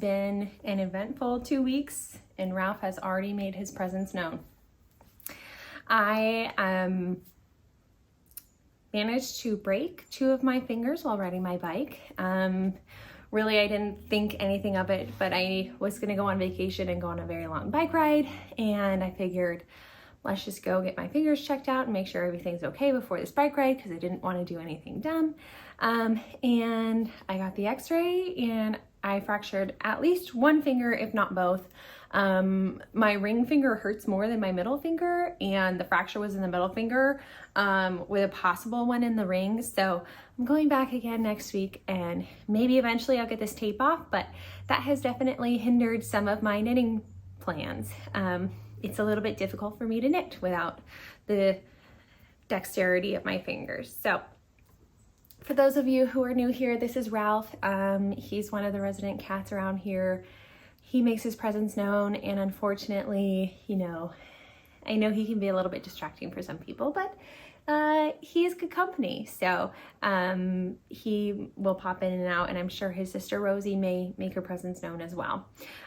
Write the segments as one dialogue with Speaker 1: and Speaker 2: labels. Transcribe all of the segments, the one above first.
Speaker 1: Been an eventful 2 weeks and Ralph has already made his presence known. I managed to break 2 of my fingers while riding my bike. Really, I didn't think anything of it, but I was gonna go on vacation and go on a very long bike ride, and I figured, let's just go get my fingers checked out and make sure everything's okay before this bike ride because I didn't want to do anything dumb. And I got the x-ray and I fractured at least 1 finger, if not both. My ring finger hurts more than my middle finger, and the fracture was in the middle finger with a possible one in the ring. So I'm going back again next week and maybe eventually I'll get this tape off, but that has definitely hindered some of my knitting plans. It's a little bit difficult for me to knit without the dexterity of my fingers. So for those of you who are new here, this is Ralph. He's one of the resident cats around here. He makes his presence known, and unfortunately, you know, I know he can be a little bit distracting for some people, but he is good company. So he will pop in and out, and I'm sure his sister Rosie may make her presence known as well.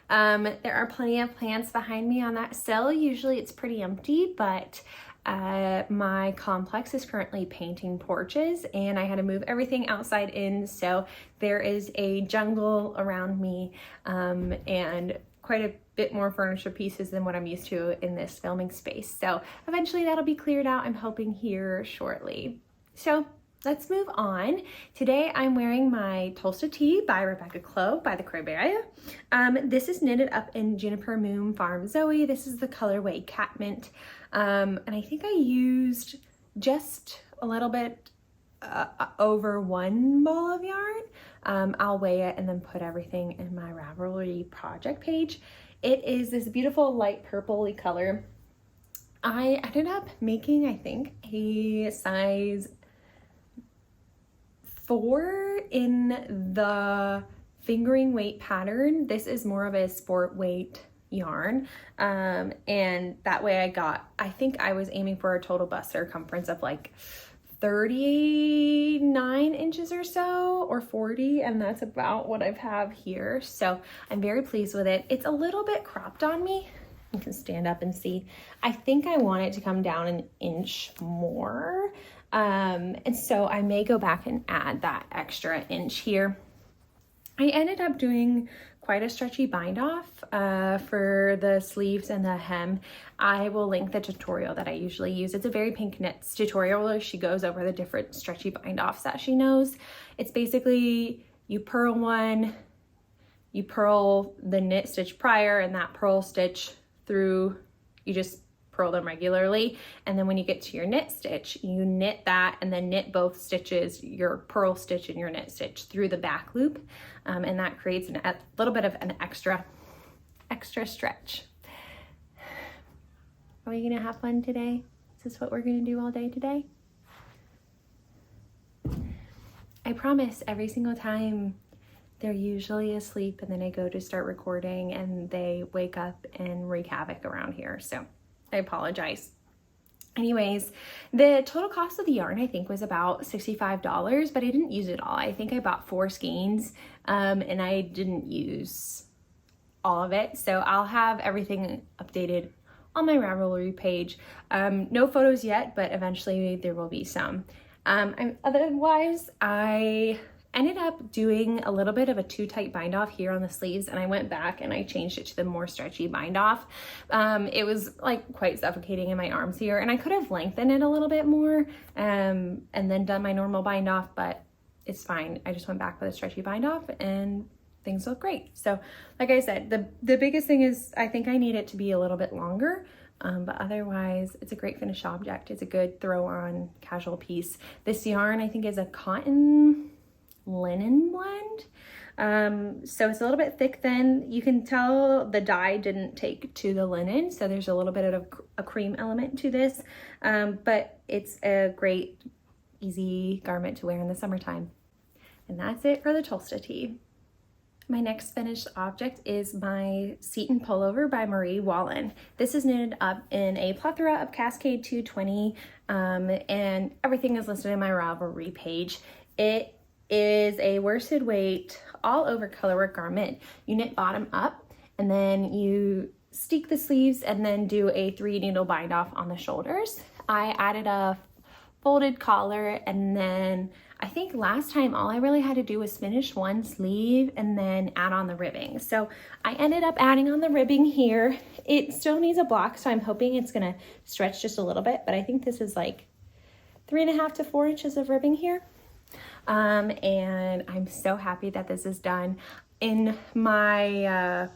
Speaker 1: There are plenty of plants behind me on that sill. Usually it's pretty empty, but my complex is currently painting porches and I had to move everything outside in, so there is a jungle around me and quite a bit more furniture pieces than what I'm used to in this filming space. So eventually that'll be cleared out, I'm hoping, here shortly. So let's move on. Today I'm wearing my Tolsta by Rebecca Clow by the Crayberry. This is knitted up in Juniper Moon Farm Zooey. This is the colorway Catmint. And I think I used just a little bit over 1 ball of yarn. I'll weigh it and then put everything in my Ravelry project page. It is this beautiful light purpley color. I ended up making, I think, a size 4 in the fingering weight pattern. This is more of a sport weight yarn, and that way I think I was aiming for a total bust circumference of like 39 inches or so, or 40, and that's about what I have here. So I'm very pleased with it. It's a little bit cropped on me. You can stand up and see. I think I want it to come down an inch more, and so I may go back and add that extra inch here. I ended up doing quite a stretchy bind off for the sleeves and the hem. I will link the tutorial that I usually use. It's a Very Pink Knits tutorial where she goes over the different stretchy bind offs that she knows. It's basically you purl one, you purl the knit stitch prior, and that purl stitch through, you just purl them regularly, and then when you get to your knit stitch, you knit that and then knit both stitches, your purl stitch and your knit stitch, through the back loop, and that creates a little bit of an extra stretch. Are we gonna have fun today? Is this what we're gonna do all day today? I promise every single time they're usually asleep and then I go to start recording and they wake up and wreak havoc around here, so I apologize. Anyways, the total cost of the yarn I think was about $65, but I didn't use it all. I think I bought 4 skeins and I didn't use all of it. So I'll have everything updated on my Ravelry page. No photos yet, but eventually there will be some. Otherwise, I ended up doing a little bit of a too tight bind off here on the sleeves, and I went back and I changed it to the more stretchy bind off. It was like quite suffocating in my arms here, and I could have lengthened it a little bit more and then done my normal bind off, but it's fine. I just went back with a stretchy bind off and things look great. So like I said, the biggest thing is I think I need it to be a little bit longer. But otherwise it's a great finished object. It's a good throw on casual piece. This yarn I think is a cotton linen blend, so it's a little bit thick thin. You can tell the dye didn't take to the linen, so there's a little bit of a cream element to this, but it's a great easy garment to wear in the summertime. And that's it for the Tolsta tee. My next finished object is my Seaton pullover by Wallin. This is knitted up in a plethora of Cascade 220, and everything is listed in my Ravelry page. It is a worsted weight all over colorwork garment. You knit bottom up and then you steek the sleeves and then do a 3 needle bind off on the shoulders. I added a folded collar, and then I think last time all I really had to do was finish one sleeve and then add on the ribbing. So I ended up adding on the ribbing here. It still needs a block, so I'm hoping it's gonna stretch just a little bit, but I think this is like 3.5 to 4 inches of ribbing here. And I'm so happy that this is done. In my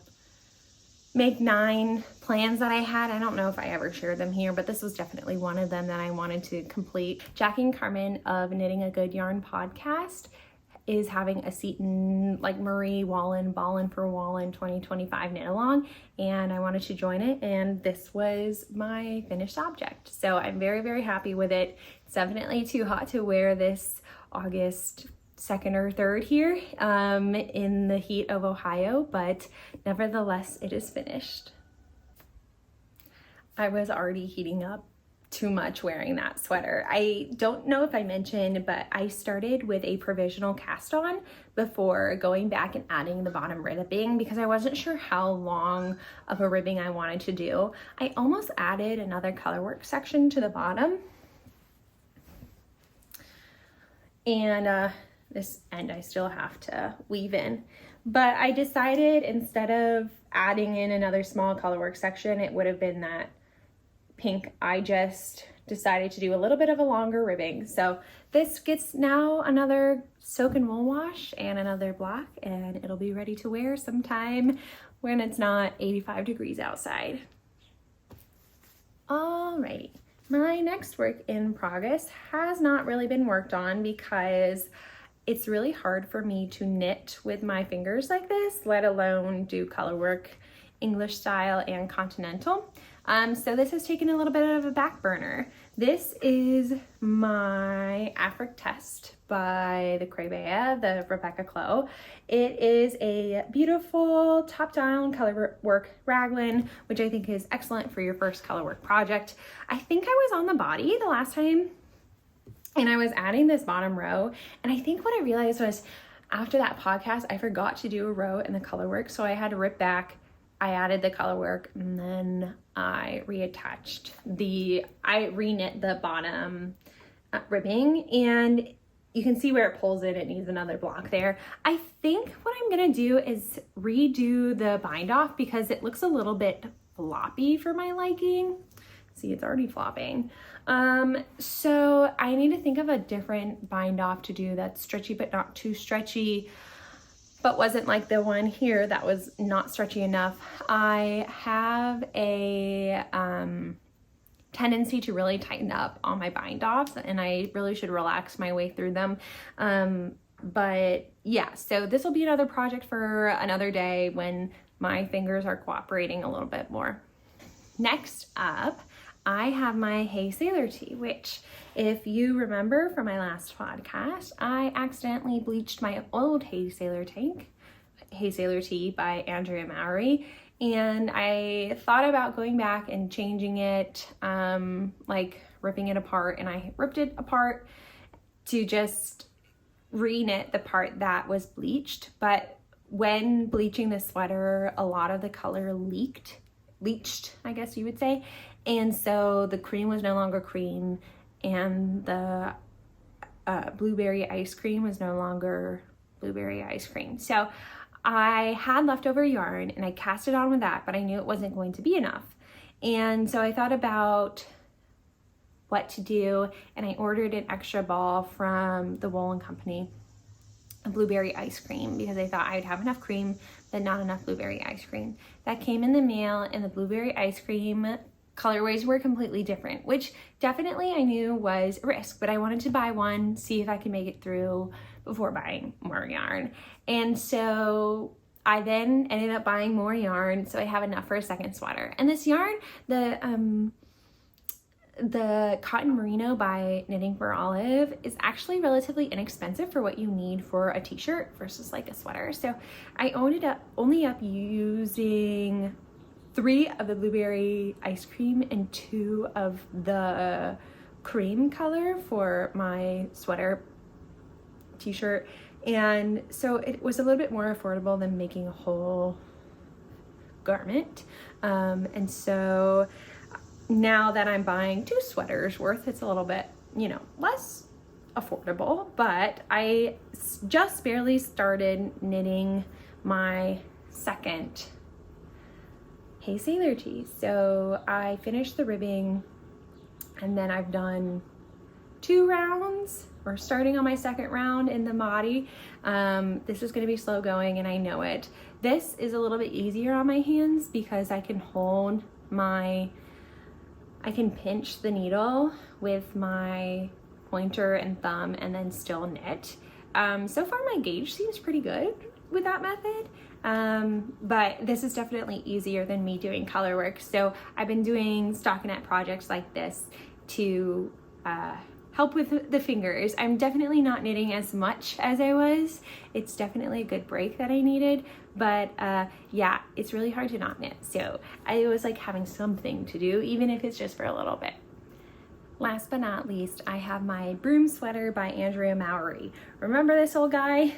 Speaker 1: Make 9 plans that I had, I don't know if I ever shared them here, but this was definitely one of them that I wanted to complete. Jackie and Carmen of Knitting a Good Yarn podcast is having a Seaton, like Marie Wallin, Ballin for Wallin 2025 knit along, and I wanted to join it, and this was my finished object. So I'm very, very happy with it. It's definitely too hot to wear this August 2nd or 3rd here in the heat of Ohio, but nevertheless, it is finished. I was already heating up too much wearing that sweater. I don't know if I mentioned, but I started with a provisional cast on before going back and adding the bottom ribbing because I wasn't sure how long of a ribbing I wanted to do. I almost added another colorwork section to the bottom. And this end I still have to weave in, but I decided instead of adding in another small colorwork section, it would have been that pink. I just decided to do a little bit of a longer ribbing. So this gets now another soak and wool wash and another block, and it'll be ready to wear sometime when it's not 85 degrees outside. Alrighty, my next work in progress has not really been worked on because it's really hard for me to knit with my fingers like this, let alone do color work, English style and continental. So this has taken a little bit of a back burner. This is my Affric test by the the Rebecca Clow. It is a beautiful top-down color work raglan, which I think is excellent for your first color work project. I think I was on the body the last time and I was adding this bottom row, and I think what I realized was after that podcast, I forgot to do a row in the color work, so I had to rip back. I added the color work, and then I reattached I reknit the bottom ribbing, and you can see where it pulls in. It needs another block there. I think what I'm gonna do is redo the bind off because it looks a little bit floppy for my liking. See, it's already flopping. So I need to think of a different bind off to do that's stretchy but not too stretchy, but wasn't like the one here that was not stretchy enough. I have a tendency to really tighten up on my bind offs, and I really should relax my way through them. But yeah, so this will be another project for another day when my fingers are cooperating a little bit more. Next up, I have my Hey Sailor tee, which if you remember from my last podcast, I accidentally bleached my old Hey Sailor tee by Andrea Mowry, and I thought about going back and changing it, like ripping it apart, and I ripped it apart to just re-knit the part that was bleached. But when bleaching the sweater, a lot of the color leached, I guess you would say. And so the cream was no longer cream, and the blueberry ice cream was no longer blueberry ice cream. So I had leftover yarn and I cast it on with that, but I knew it wasn't going to be enough. And so I thought about what to do, and I ordered an extra ball from the Wallin company, a blueberry ice cream, because I thought I'd have enough cream but not enough blueberry ice cream. That came in the mail, and the blueberry ice cream colorways were completely different, which definitely I knew was a risk, but I wanted to buy one, see if I could make it through before buying more yarn. And so I then ended up buying more yarn, so I have enough for a second sweater. And this yarn, the cotton merino by Knitting for Olive, is actually relatively inexpensive for what you need for a t-shirt versus like a sweater. So I ended up only using 3 of the blueberry ice cream and 2 of the cream color for my sweater t-shirt. And so it was a little bit more affordable than making a whole garment. And so now that I'm buying 2 sweaters worth, it's a little bit, you know, less affordable, but I just barely started knitting my second Hey Sailor tee. So I finished the ribbing, and then I've done 2 rounds, or starting on my second round in the body. This is gonna be slow going, and I know it. This is a little bit easier on my hands because I can pinch the needle with my pointer and thumb and then still knit. So far my gauge seems pretty good with that method, but this is definitely easier than me doing color work. So I've been doing stockinette projects like this to help with the fingers. I'm definitely not knitting as much as I was. It's definitely a good break that I needed, but yeah, it's really hard to not knit. So I was like having something to do, even if it's just for a little bit. Last but not least, I have my Brume sweater by Andrea Mowry. Remember this old guy?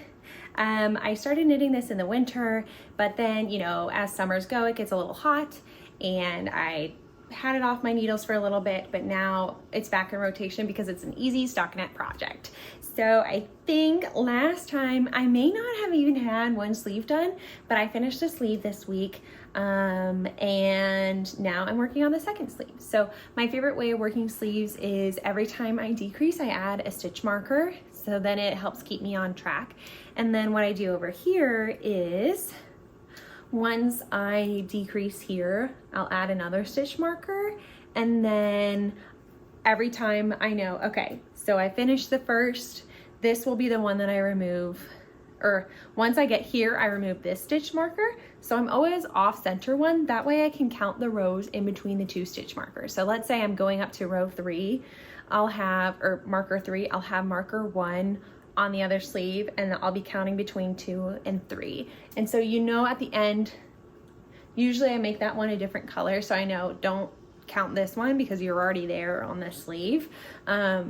Speaker 1: I started knitting this in the winter, but then, you know, as summers go, it gets a little hot, and I had it off my needles for a little bit, but now it's back in rotation because it's an easy stockinette project. So I think last time I may not have even had 1 sleeve done, but I finished the sleeve this week, and now I'm working on the second sleeve. So my favorite way of working sleeves is every time I decrease, I add a stitch marker, so then it helps keep me on track. And then what I do over here is, once I decrease here, I'll add another stitch marker, and then every time I know, okay, so I finished the first, this will be the one that I remove, or once I get here, I remove this stitch marker. So I'm always off center one, that way I can count the rows in between the 2 stitch markers. So let's say I'm going up to row 3, I'll have, or marker 3, I'll have marker 1 on the other sleeve, and I'll be counting between 2 and 3. And so, you know, at the end, usually I make that one a different color, so I know don't count this one because you're already there on the sleeve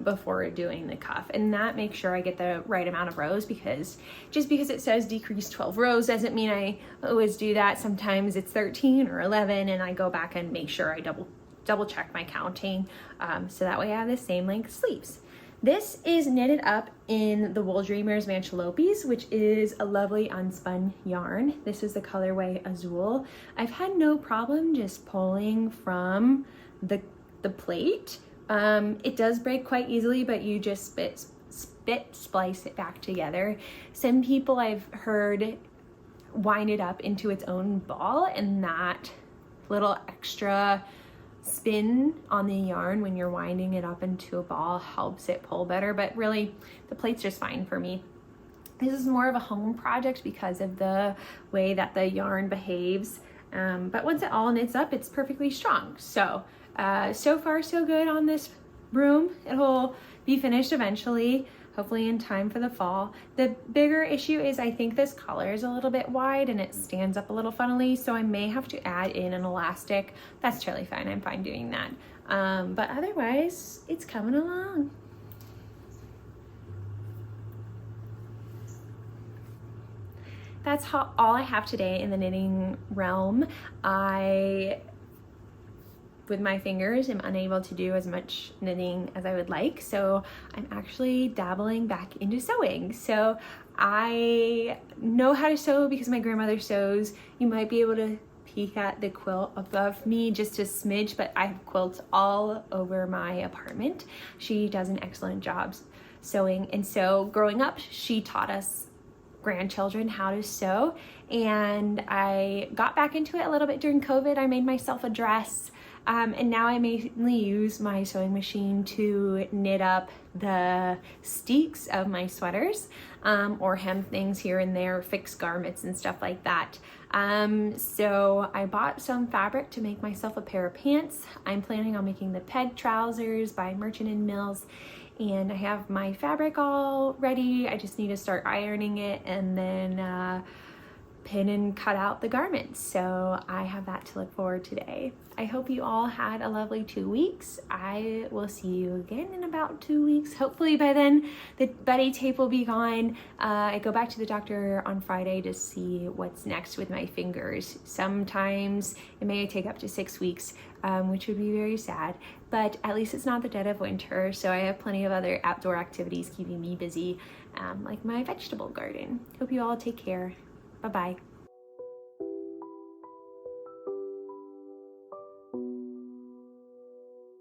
Speaker 1: before doing the cuff. And that makes sure I get the right amount of rows, because just because it says decrease 12 rows doesn't mean I always do that. Sometimes it's 13 or 11, and I go back and make sure I double check my counting, so that way I have the same length sleeves. This is knitted up in the WoolDreamers Manchelopis, which is a lovely unspun yarn. This is the colorway Azul. I've had no problem just pulling from the plate. It does break quite easily, but you just splice it back together. Some people I've heard wind it up into its own ball, and that little extra spin on the yarn when you're winding it up into a ball helps it pull better, but really the plate's just fine for me. This is more of a home project because of the way that the yarn behaves, but once it all knits up, it's perfectly strong. So so far so good on this Brume. It'll be finished eventually, hopefully in time for the fall. The bigger issue is I think this collar is a little bit wide and it stands up a little funnily, so I may have to add in an elastic. That's totally fine, I'm fine doing that. But otherwise, it's coming along. That's all I have today in the knitting realm. With my fingers, I'm unable to do as much knitting as I would like, so I'm actually dabbling back into sewing. So I know how to sew because my grandmother sews. You might be able to peek at the quilt above me just a smidge, but I have quilts all over my apartment. She does an excellent job sewing, and so growing up, she taught us grandchildren how to sew, and I got back into it a little bit during COVID. I made myself a dress. And now I mainly use my sewing machine to knit up the steeks of my sweaters, or hem things here and there, fix garments and stuff like that. So I bought some fabric to make myself a pair of pants. I'm planning on making the peg trousers by Merchant & Mills, and I have my fabric all ready. I just need to start ironing it and then pin and cut out the garments. So I have that to look forward to today. I hope you all had a lovely 2 weeks. I will see you again in about 2 weeks. Hopefully by then the buddy tape will be gone. I go back to the doctor on Friday to see what's next with my fingers. Sometimes it may take up to 6 weeks, which would be very sad, but at least it's not the dead of winter, so I have plenty of other outdoor activities keeping me busy, like my vegetable garden. Hope you all take care. Bye-bye.